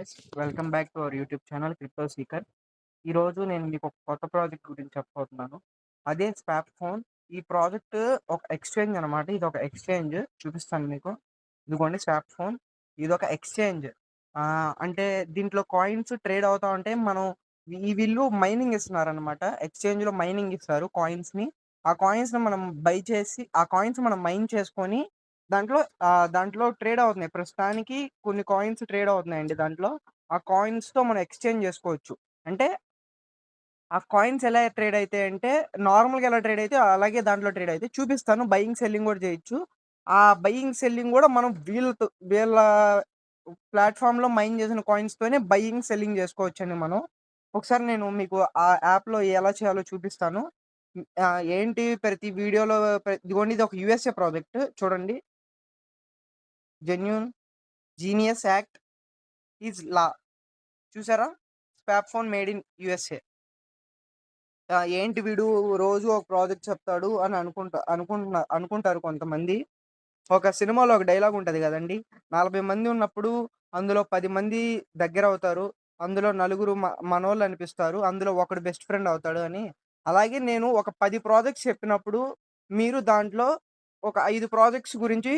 Guys, welcome back to our YouTube channel crypto seeker. ఈరోజు నేను మీకు ఒక కొత్త ప్రాజెక్ట్ గురించి చెప్పబోతున్నాను. అదే స్వాప్ ఫోన్. ఈ ప్రాజెక్ట్ ఒక ఎక్స్చేంజ్ అనమాట. ఇది ఒక ఎక్స్చేంజ్ చూపిస్తాను మీకు. ఇదిగోండి స్వాప్ ఫోన్. ఇది ఒక ఎక్స్చేంజ్. అంటే దీంట్లో కాయిన్స్ ట్రేడ్ అవుతా ఉంటే మనం వీళ్ళు మైనింగ్ ఇస్తున్నారనమాట. ఎక్స్చేంజ్లో మైనింగ్ ఇస్తారు కాయిన్స్ని. ఆ కాయిన్స్ని మనం బై చేసి ఆ కాయిన్స్ మనం మైన్ చేసుకొని దాంట్లో దాంట్లో ట్రేడ్ అవుతున్నాయి. ప్రస్తుతానికి కొన్ని కాయిన్స్ ట్రేడ్ అవుతున్నాయండి దాంట్లో. ఆ కాయిన్స్‌తో మనం ఎక్స్‌చేంజ్ జేసుకోవచ్చు. అంటే ఆ కాయిన్స్ ఎలా ట్రేడ్ అయితాయంటే నార్మల్‌గా ఎలా ట్రేడ్ అయితాయో అలాగే దాంట్లో ట్రేడ్ అయితాయి. చూపిస్తాను. బయింగ్, సెల్లింగ్ గూడా జేయొచ్చు. ఆ బయింగ్, సెల్లింగ్ గూడా మనం వీళ్ళ ప్లాట్‌ఫార్మ్‌లో మైన్ జేసిన కాయిన్స్‌తోనే బయింగ్, సెల్లింగ్ జేసుకోవచ్చండి మనం. ఒకసారి నేను మీకు ఆ యాప్‌లో ఎలా చేయాలో చూపిస్తాను. ఏంటి ప్రతి వీడియోలో ఇదిగోండి ఇది ఒక యూఎస్ఏ ప్రాజెక్ట్ చూడండి. Genuine genius act is law. చూసారా? Swap phone made in USA. ఏంటి వీడు రోజు ఒక ప్రాజెక్ట్ చెప్తాడు అని అనుకుంటారు కొంతమంది. ఒక సినిమాలో ఒక డైలాగ్ ఉంటది గదండీ! 40 మంది ఉన్నప్పుడు అందులో 10 మంది దగ్గరవుతారు. అందులో నలుగురు మనోళ్ళనిపిస్తారు. అందులో ఒకడు బెస్ట్ ఫ్రెండ్ అవుతాడు అని. అలాగే నేను ఒక 10 ప్రాజెక్ట్స్ చెప్పినప్పుడు మీరు దాంట్లో ఒక 5 ప్రాజెక్ట్స్ గురించి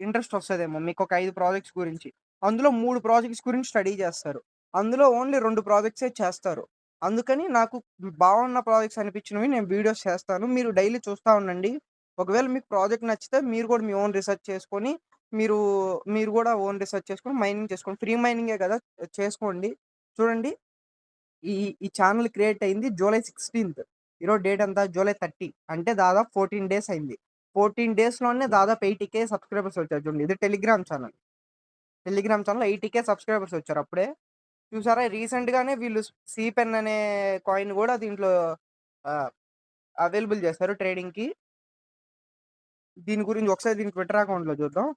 ఇంట్రెస్ట్ వస్తదేమో మీకొక 5 ప్రాజెక్ట్స్ గురించి. అందులో 3 ప్రాజెక్ట్స్ గురించి స్టడీ జేస్తారు. అందులో ఓన్లీ 2 ప్రాజెక్ట్సే చేస్తారు. అందుకని నాకు బాగున్న ప్రాజెక్ట్స్ అనిపించినవి నేను వీడియోస్ చేస్తాను. మీరు డైలీ చూస్తా ఉండండి. ఒకవేళ మీకు ప్రాజెక్ట్ నచ్చితే మీరు గూడా మీ ఓన్ రిసర్చ్ చేసుకొని, మీరు మీరు గూడా ఓన్ రిసర్చ్ చేసుకొని మైనింగ్ చేసుకోండి. ఫ్రీ మైనింగే గదా! చేసుకోండి. చూడండి ఈ ఈ ఛానెల్ క్రియేట్ అయింది జూలై 16థ్. ఈరోజు డేట్ ఎంత? జూలై 30. అంటే దాదాపు 14 డేస్ అయింది. 14 డేస్‌లోనే దాదాపు 80,000 సబ్‌స్క్రైబర్స్ వచ్చారు చూడండి. ఇది టెలిగ్రామ్ ఛానెల్. టెలిగ్రామ్ ఛానెల్‌లో 80,000 సబ్‌స్క్రైబర్స్ వచ్చారు అప్పుడే. చూసారా? రీసెంట్‌గానే వీళ్ళు సీపెన్ అనే కాయిన్ గూడా దీంట్లో ఆహ్, అవైలబుల్ చేశారు ట్రేడింగ్‌కి. దీని గురించి ఒకసారి దీని ట్విట్టర్ అకౌంట్‌లో చూద్దాం.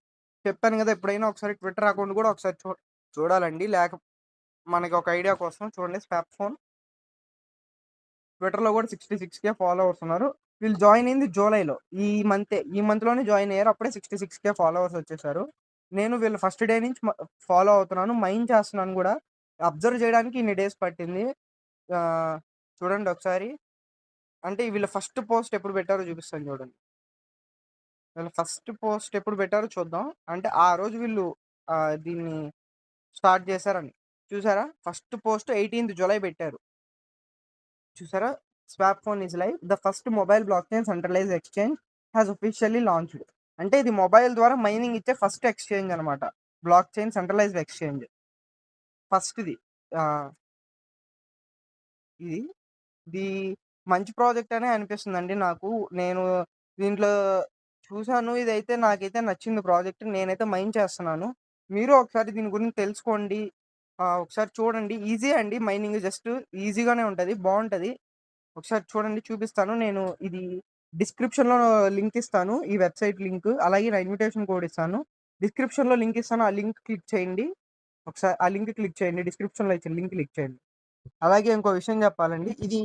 చెప్పాను గదా! ఎప్పుడైనా ఒకసారి ట్విట్టర్ అకౌంట్ గూడా ఒకసారి చూడాలండి. మనకి ఒక ఐడియా కోసం చూడండి స్వాప్ ఫోన్. ట్విట్టర్‌లో గూడా 66,000 ఫాలోవర్స్ ఉన్నారు. వీళ్ళు జాయిన్ అయింది జూలైలో. ఈ మంత్‌లోనే జాయిన్ అయ్యారు. అప్పుడే 66,000 ఫాలోవర్స్ వచ్చేసారు. నేను వీళ్ళ ఫస్ట్ డే నుంచి ఫాలో అవుతున్నాను. మైండ్ చేస్తున్నాను గూడా. అబ్జర్వ్ చేయడానికి ఇన్ని డేస్ పట్టింది. ఆహ్, చూడండి ఒకసారి. అంటే వీళ్ళ ఫస్ట్ పోస్ట్ ఎప్పుడు పెట్టారో చూపిస్తాను చూడండి. వీళ్ళ ఫస్ట్ పోస్ట్ ఎప్పుడు పెట్టారో చూద్దాం. అంటే ఆ రోజు వీళ్ళు దీన్ని స్టార్ట్ చేశారని. చూసారా? ఫస్ట్ పోస్ట్ 18థ్ జులై పెట్టారు. చూసారా? Swap phone is live. The first mobile blockchain centralized exchange has officially launched. అంటే ఇది మొబైల్ ద్వారా మైనింగ్ ఇచ్చే ఫస్ట్ ఎక్స్‌చేంజ్ అనమాట. Blockchain centralized exchange. ఫస్ట్‌ది. ఆహ్, ఇది. ఇది మంచి ప్రాజెక్ట్ అనే అనిపిస్తుందండి నాకు. నేను దీంట్లో చూసాను. ఇదైతే నాకైతే నచ్చింది ప్రాజెక్ట్. నేనైతే మైన్ చేస్తున్నాను. మీరు ఒకసారి దీని గురించి తెలుసుకోండి. ఒకసారి చూడండి. ఈజీ అండి మైనింగ్ జస్ట్ ఈజీగానే ఉంటది. బావుంటది. ఒకసారి చూడండి చూపిస్తాను. నేను ఇది డిస్క్రిప్షన్‌లో లింక్ ఇస్తాను. ఈ వెబ్‌సైట్ లింక్. అలాగే నా ఇన్విటేషన్ కోడ్ ఇస్తాను. డిస్క్రిప్షన్‌లో లింక్ ఇస్తాను. ఆ లింక్ క్లిక్ చేయండి. ఒకసారి ఆ లింక్ క్లిక్ చేయండి. డిస్క్రిప్షన్‌లో ఇచ్చిన లింక్ క్లిక్ చేయండి. అలాగే ఇంకో విషయం చెప్పాలండి. ఇది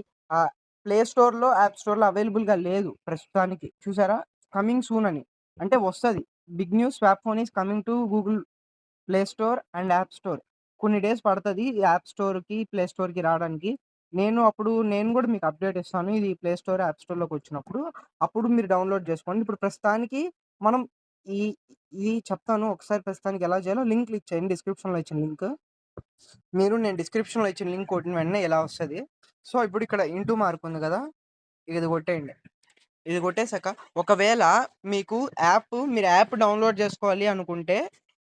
ప్లే స్టోర్‌లో, యాప్ స్టోర్‌లో అవైలబుల్‌గా లేదు ప్రస్తుతానికి. చూసారా? కమింగ్ సూన్ అని. అంటే వస్తది. Big news swap phone is coming to Google Play Store and App Store. కొన్ని డేస్ పడతది యాప్ స్టోర్‌కి, ప్లే స్టోర్‌కి రావడానికి. నేను గూడా మీకు అప్డేట్ ఇస్తాను. ఇది ప్లే స్టోర్, యాప్ స్టోర్‌లోకొచ్చినప్పుడు. అప్పుడు మీరు డౌన్‌లోడ్ చేసుకోండి. ఇప్పుడు ప్రస్తుతానికి మనం ఈ ఈ చెప్తాను. ఒకసారి ప్రస్తుతానికి ఎలా చేయాలో లింక్ క్లిక్ చేయండి. డిస్క్రిప్షన్‌లో ఇచ్చిన లింక్. నేను డిస్క్రిప్షన్‌లో ఇచ్చిన లింక్ కొట్టిన వెంటనే ఇలా వస్తది. సో, ఇప్పుడు ఇక్కడ ఇంటూ మార్క్ ఉంది గదా! ఇది కొట్టేయండి. ఇది కొట్టేసాక ఒకవేళ మీరు యాప్ డౌన్‌లోడ్ చేసుకోవాలి అనుకుంటే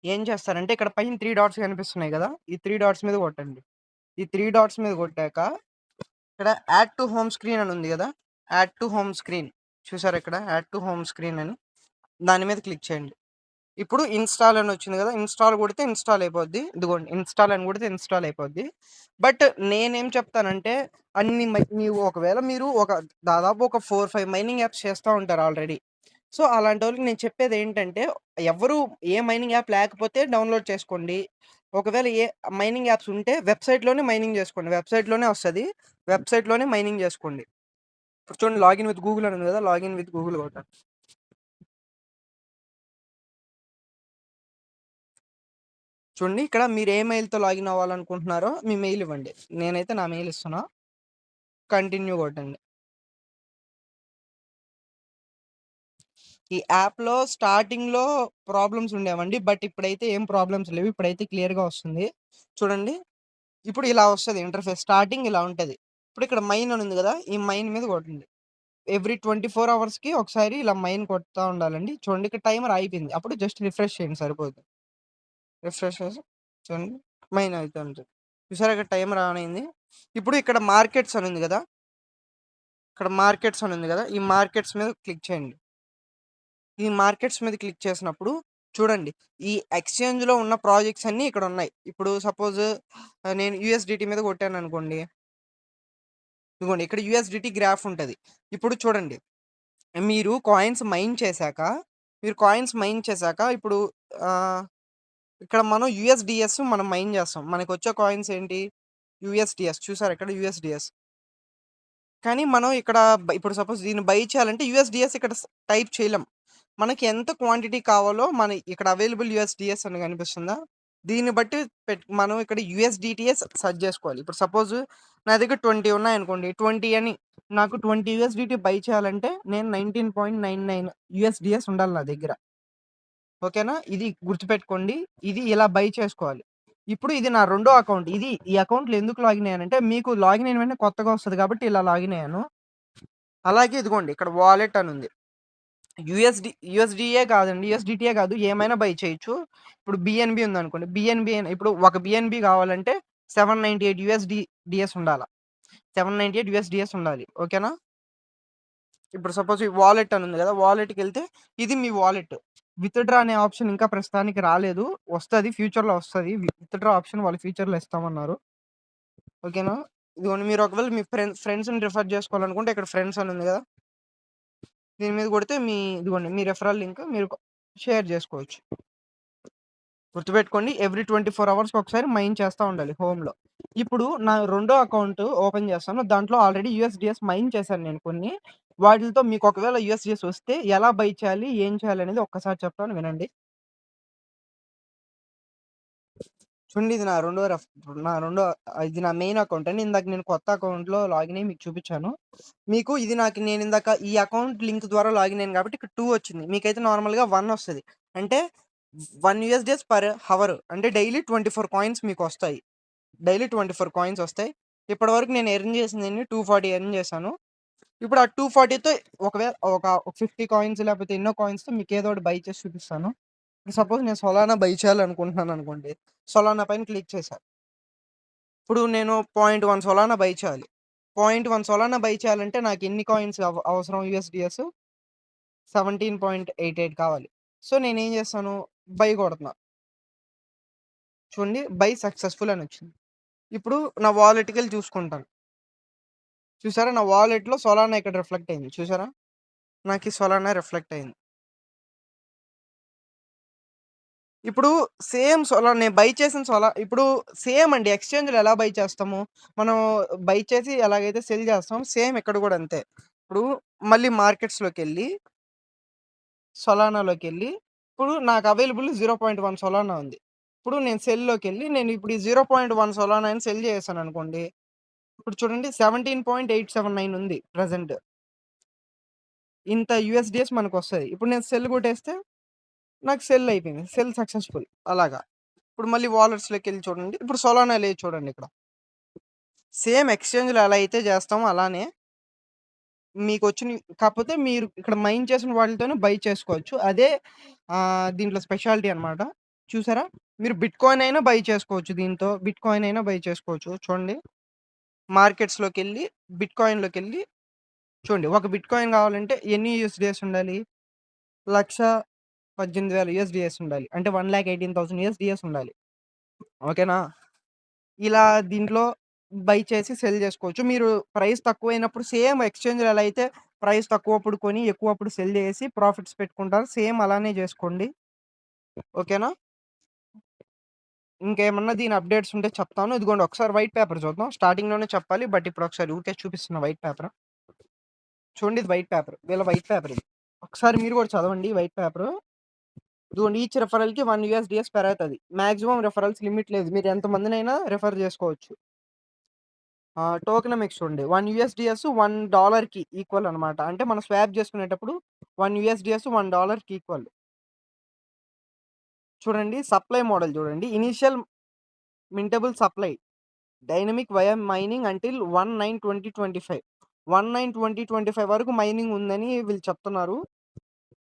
ఏం చేస్తారంటే ఇక్కడ పైన 3 డాట్స్ కనిపిస్తున్నాయి గదా! ఈ 3 డాట్స్ మీద కొట్టండి. ఈ 3 డాట్స్ మీద కొట్టాక ఇక్కడ యాడ్ టు హోమ్ స్క్రీన్ అని ఉంది గదా! యాడ్ టు హోమ్ స్క్రీన్ చూసారా ఇక్కడ యాడ్ టు హోమ్ స్క్రీన్ అని దాని మీద క్లిక్ చేయండి. ఇప్పుడు ఇన్‌స్టాల్ అని వచ్చింది గదా! ఇన్‌స్టాల్ కొడితే ఇన్‌స్టాల్ అయిపోద్ది. ఇదిగోండి ఇన్‌స్టాల్ అని కొడితే ఇన్‌స్టాల్ అయిపోద్ది. బట్ నేనేం చెప్తానంటే నీవు ఒకవేళ మీరు దాదాపు ఒక 4, 5 మైనింగ్ యాప్స్ చేస్తా ఉంటారు ఆల్రెడీ. సో, అలాంటోళ్ళకి నేను చెప్పేదేంటంటే ఎవరు ఏ మైనింగ్ యాప్ లేకపోతే డౌన్‌లోడ్ చేసుకోండి. ఒకవేళ ఏ మైనింగ్ యాప్స్ ఉంటే వెబ్‌సైట్‌లోనే మైనింగ్ జేసుకోండి. వెబ్‌సైట్‌లోనే వస్తది. వెబ్‌సైట్‌లోనే మైనింగ్ జేసుకోండి. ఇప్పుడు చూడండి లాగిన్ విత్ గూగుల్ అని ఉంది గదా! లాగిన్ విత్ గూగుల్ కొట్టండి. చూడండి ఇక్కడ మీరు ఏ మెయిల్‌తో లాగిన్ అవ్వాలనుకుంటున్నారో మీ మెయిల్ ఇవ్వండి. నేనైతే నా మెయిల్ ఇస్తున్నా. కంటిన్యూ కొట్టండి. ఈ యాప్‌లో స్టార్టింగ్‌లో ప్రాబ్లమ్స్ ఉండేవండి. బట్ ఇప్పుడైతే ఏం ప్రాబ్లమ్స్ లేవు. ఇప్పుడైతే క్లియర్‌గా వస్తుంది. చూడండి. ఇప్పుడు ఇలా వస్తది ఇంటర్‌ఫేస్. స్టార్టింగ్ ఇలా ఉంటది. ఇప్పుడు ఇక్కడ మైన్ అని ఉంది గదా! ఈ మైన్ మీద కొట్టండి. ఎవ్రీ 24 అవర్స్‌కి ఒకసారి ఇలా మైన్ కొడతా ఉండాలండి. చూడండి ఇక్కడ టైమర్ ఆగిపోయింది. అప్పుడు జస్ట్ రిఫ్రెష్ చేయండి సరిపోద్ది. రిఫ్రెష్ చేసి చూడండి మైన్ అయితుంది. చూసారా ఇక్కడ టైమర్ ఆన్ అయింది. ఇప్పుడు ఇక్కడ మార్కెట్స్ అని ఉంది గదా! ఇక్కడ మార్కెట్స్ అని ఉంది గదా! ఈ మార్కెట్స్ మీద క్లిక్ చేయండి. ఈ మార్కెట్స్ మీద క్లిక్ చేసినప్పుడు చూడండి. ఈ ఎక్స్‌చేంజ్‌లో ఉన్న ప్రాజెక్ట్స్ అన్నీ ఇక్కడున్నాయి. ఇప్పుడు సపోజ్ నేను యూఎస్‌డిటీ మీద కొట్టాననుకోండి. ఇదిగోండి ఇక్కడ యూఎస్‌డిటీ గ్రాఫ్ ఉంటది. ఇప్పుడు చూడండి. మీరు కాయిన్స్ మైన్ చేశాక, ఇప్పుడు ఆహ్, ఇక్కడ మనం యూఎస్‌డిఎస్ మనం మైన్ చేస్తాం. మనకొచ్చే కాయిన్స్ ఏంటి? యూఎస్‌డిఎస్ చూసారా ఇక్కడ యూఎస్‌డిఎస్. కానీ మనం ఇక్కడ ఇప్పుడు సపోజ్ దీన్ని బై చేయాలంటే యూఎస్‌డిఎస్ ఇక్కడ టైప్ చేయలేం. మనకి ఎంత క్వాంటిటీ కావాలో ఇక్కడ అవైలబుల్ యూఎస్‌డిఎస్ అని కనిపిస్తుందా? దీన్ని బట్టి మనం ఇక్కడ యూఎస్‌డిటిఎస్ సెర్చ్ జేసుకోవాలి. ఇప్పుడు సపోజ్ నా దగ్గర 20 ఉన్నాయనుకోండి. 20 అని నాకు 20 యూఎస్‌డిటి బై చేయాలంటే నేను 19.99 యూఎస్‌డిఎస్ ఉండాలి నా దగ్గర. ఓకేనా? ఇది గుర్తుపెట్టుకోండి. ఇది ఇలా బై చేసుకోవాలి. ఇప్పుడు ఇది నా రెండో అకౌంట్. ఈ అకౌంట్‌లో ఎందుకు లాగిన్ అయ్యానంటే మీకు లాగిన్ అయిన వెంటనే కొత్తగా వస్తది కాబట్టి ఇలా లాగిన్ అయ్యాను. అలాగే ఇదిగోండి ఇక్కడ వాలెట్ అని ఉంది. యూఎస్‌డిఏ కాదండి. యూఎస్‌డిటీయే కాదు. ఏమైనా బై చేయొచ్చు. ఇప్పుడు బీఎన్‌బీ ఉందనుకోండి. ఇప్పుడు ఒక బీఎన్‌బీ కావాలంటే 798 యూఎస్‌డిఎస్ ఉండాల. 798 యూఎస్‌డిఎస్ ఉండాలి. ఓకేనా? ఇప్పుడు సపోజ్ ఈ వాలెట్ అని ఉంది కదా! వాలెట్‌కెళ్తే ఇది మీ వాలెట్. విత్‌డ్రా అనే ఆప్షన్ ఇంకా ప్రస్తుతానికి రాలేదు. వస్తది. ఫ్యూచర్‌లో వస్తది. విత్‌డ్రా ఆప్షన్ వాళ్ళు ఫ్యూచర్‌లో ఇస్తామన్నారు. ఓకేనా? ఇదిగోండి మీరు ఒకవేళ మీ ఫ్రెండ్స్‌ని రిఫర్ చేసుకోవాలనుకుంటే ఇక్కడ ఫ్రెండ్స్ అని ఉంది కదా! దీని మీద కొడితే ఇదిగోండి మీ రిఫరల్ లింక్ మీరు షేర్ చేసుకోవచ్చు. గుర్తుపెట్టుకోండి ఎవ్రీ 24 అవర్స్‌కి ఒకసారి మైన్ చేస్తా ఉండాలి హోమ్‌లో. ఇప్పుడు నా రెండో అకౌంట్ ఓపెన్ చేస్తాను. దాంట్లో ఆల్రెడీ యూఎస్‌డిఎస్ మైన్ చేశాను నేను కొన్ని. వాటిలతో మీకు ఒకవేళ యూఎస్‌డిఎస్ వస్తే ఎలా బై చేయాలి? ఏం చేయాలి? అనేది ఒక్కసారి చెప్తాను వినండి. చూడండి ఇది నా రెండో ఇది నా మెయిన్ అకౌంట్ అండి. ఇందాక నేను కొత్త అకౌంట్‌లో లాగిన్ అయ్యి మీకు చూపించాను. మీకు ఇది నేను ఇందాక ఈ అకౌంట్ లింక్ ద్వారా లాగిన్ అయ్యాను కాబట్టి ఇక్కడ 2 వచ్చింది. మీకైతే నార్మల్‌గా 1 వస్తది. అంటే 1 యూఎస్‌డిఎస్ పర్ హవర్ అంటే డైలీ 24 కాయిన్స్ మీకొస్తాయి. డైలీ 24 కాయిన్స్ వస్తాయి. ఇప్పటివరకు నేను ఎర్న్ చేసిందేంటి 240 ఎర్న్ చేశాను. ఇప్పుడు ఆ 240తో ఒకవేళ ఒక 50 కాయిన్స్ లేకపోతే ఎన్నో కాయిన్స్‌తో మీకేదో ఒకటి బై చేసి చూపిస్తాను. ఇప్పుడు సపోజ్ నేను సోలానా బై చేయాలనుకుంటున్నాననుకోండి. సోలానా పైన క్లిక్ చేశా. ఇప్పుడు నేను 0.1 సోలానా బై చేయాలి. 0.1 సోలానా బై చేయాలంటే నాకెన్ని కాయిన్స్ అవసరం యూఎస్‌డిఎస్ 17.88 కావాలి. సో, నేనేం చేస్తాను బై కొడుతున్నా. చూడండి బై సక్సెస్‌ఫుల్ అనొచ్చింది. ఇప్పుడు నా వాలెట్‌కెళ్ళి చూసుకుంటాను. చూసారా నా వాలెట్‌లో సోలానా ఇక్కడ రిఫ్లెక్ట్ అయింది. చూసారా? నాకీ సోలానా రిఫ్లెక్ట్ అయింది. ఇప్పుడు సేమ్ నేను బై చేసిన ఇప్పుడు సేమ్ అండి. ఎక్స్‌చేంజ్‌లో ఎలా బై చేస్తాము? మనం బై చేసి ఎలాగైతే సెల్ చేస్తామో సేమ్ ఇక్కడ గూడా అంతే. ఇప్పుడు మళ్ళీ మార్కెట్స్‌లోకెళ్ళి సొలానాలోకెళ్ళి ఇప్పుడు నాకు అవైలబుల్ 0.1 సొలానా ఉంది. ఇప్పుడు నేను సెల్‌లోకెళ్ళి నేను ఇప్పుడు ఈ 0.1 సొలానాని సెల్ చేశాననుకోండి. ఇప్పుడు చూడండి 17.879 ఉంది ప్రెజెంట్. ఇంత యూఎస్‌డిఎస్ మనకొస్తది. ఇప్పుడు నేను సెల్ కొట్టేస్తే నాకు సెల్ అయిపోయింది. సెల్ సక్సెస్‌ఫుల్ అలాగా. ఇప్పుడు మళ్ళీ వాలెట్స్‌లోకెళ్ళి చూడండి. ఇప్పుడు సొలానా లేదు చూడండి ఇక్కడ. సేమ్ ఎక్స్‌చేంజ్‌లో ఎలా అయితే చేస్తామో అలానే కాకపోతే మీరు ఇక్కడ మైన్ చేసిన వాటితోనే బై చేసుకోవచ్చు. అదే దీంట్లో స్పెషాలిటీ అన్నమాట. చూసారా? మీరు బిట్‌కాయిన్ అయినా బై చేసుకోవచ్చు దీంతో. బిట్‌కాయిన్ అయినా బై చేసుకోవచ్చు. చూడండి. మార్కెట్స్‌లోకెళ్ళి బిట్‌కాయిన్‌లోకెళ్ళి చూడండి. ఒక బిట్‌కాయిన్ కావాలంటే ఎన్ని యూఎస్‌డిఎస్ ఉండాలి? 1,18,000 యూఎస్‌డిఎస్ ఉండాలి. అంటే 1,18,000 యూఎస్‌డిఎస్ ఉండాలి. ఓకేనా? ఇలా దీంట్లో బై చేసి సెల్ చేసుకోవచ్చు. మీరు ప్రైస్ తక్కువైనప్పుడు సేమ్ ఎక్స్‌చేంజ్‌లో ఎలా అయితే ప్రైస్ తక్కువప్పుడు కొని ఎక్కువప్పుడు సెల్ చేసి ప్రాఫిట్స్ పెట్టుకుంటారో సేమ్ అలానే చేసుకోండి. ఓకేనా? ఇంకేమన్నా దీని అప్‌డేట్స్ ఉంటే చెప్తాను. ఇదిగోండి ఒకసారి వైట్ పేపర్ చూద్దాం. స్టార్టింగ్‌లోనే చెప్పాలి. బట్ ఇప్పుడు ఒకసారి ఊరికే చూపిస్తున్నా వైట్ పేపర్. చూడండి ఇది వైట్ పేపర్. వీళ్ళ వైట్ పేపర్ ఇది. ఒకసారి మీరు కూడా చదవండి వైట్ పేపరు. ఇదిగోండి ఈచ్ రిఫరల్‌కి $1 పెరగతది. మాక్సిమం రిఫరల్స్ లిమిట్ లేదు. మీరు ఎంతమందినైనా రిఫర్ జేసుకోవచ్చు. టోకెనమిక్స్ చూడండి. $1 $1కి ఈక్వల్ అనమాట. అంటే మనం స్వాప్ జేసుకునేటప్పుడు $1 ఈక్వల్. చూడండి సప్లై మోడల్ చూడండి. Initial mintable supply. Dynamic via mining until 1/9/2025 1/9/2025 వరకు మైనింగ్ ఉందని వీళ్ళు చెప్తున్నారు.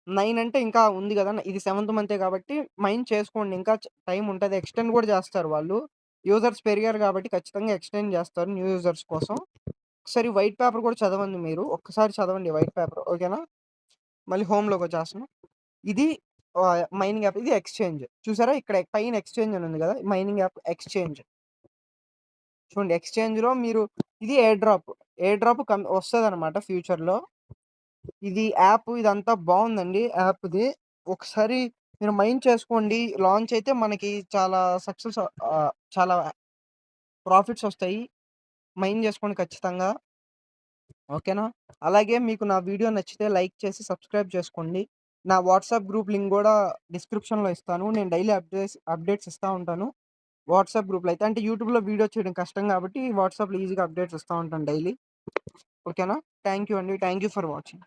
9 అంటే ఇంకా ఉంది గదా! ఇది సెవెంత్ మంతే కాబట్టి మైన్ చేసుకోండి. ఇంకా టైమ్ ఉంటది. ఎక్స్‌టెండ్ గూడా జేస్తారు వాళ్ళు. యూజర్స్ పెరిగారు గాబట్టి ఖచ్చితంగా ఎక్స్‌టెండ్ జేస్తారు న్యూ యూజర్స్ కోసం. ఒకసారి వైట్ పేపర్ గూడా చదవండి మీరు. ఒక్కసారి చదవండి వైట్ పేపర్. ఓకేనా? మళ్ళీ హోమ్‌లోకొచ్చేస్తున్నాం. ఇది మైనింగ్ యాప్. ఇది ఎక్స్‌చేంజ్. చూసారా? ఇక్కడ పైన ఎక్స్‌చేంజ్ అని ఉంది గదా! Mining app exchange. చూడండి ఎక్స్‌చేంజ్‌లో మీరు ఇది ఎయిర్ డ్రాప్. ఎయిర్ డ్రాప్ వస్తదనమాట ఫ్యూచర్‌లో. ఇది యాప్ ఇదంతా బావుందండి యాప్‌ది. ఒకసారి మీరు మైండ్ చేసుకోండి. లాంచ్ అయితే మనకి చాలా చాలా ప్రాఫిట్స్ ఒస్తాయి. మైండ్ జేసుకోండి ఖచ్చితంగా. ఓకేనా? అలాగే మీకు నా వీడియో నచ్చితే లైక్ చేసి సబ్స్క్రైబ్ చేసుకోండి. నా వాట్సాప్ గ్రూప్ లింక్ గూడా డిస్క్రిప్షన్‌లో ఇస్తాను. నేను డైలీ అప్డేట్స్ ఇస్తా ఉంటాను. వాట్సాప్ గ్రూప్‌లో అయితే. అంటే యూట్యూబ్‌లో వీడియో చేయడం కష్టం గాబట్టి వాట్సాప్‌లో ఈజీగా అప్డేట్స్ ఇస్తా ఉంటాను డైలీ. ఓకేనా? థాంక్ యూ అండి. Thank you for watching.